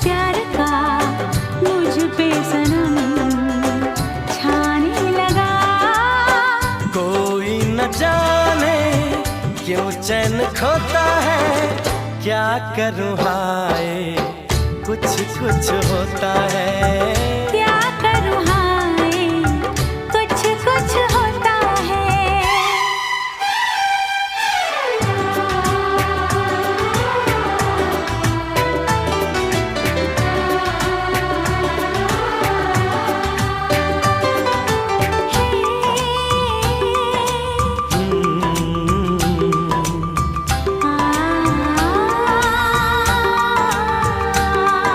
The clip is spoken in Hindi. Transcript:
प्यार का मुझ पे सनम छाने लगा। कोई न जाने क्यों चैन खोता है, क्या करूँ हाय कुछ कुछ होता है।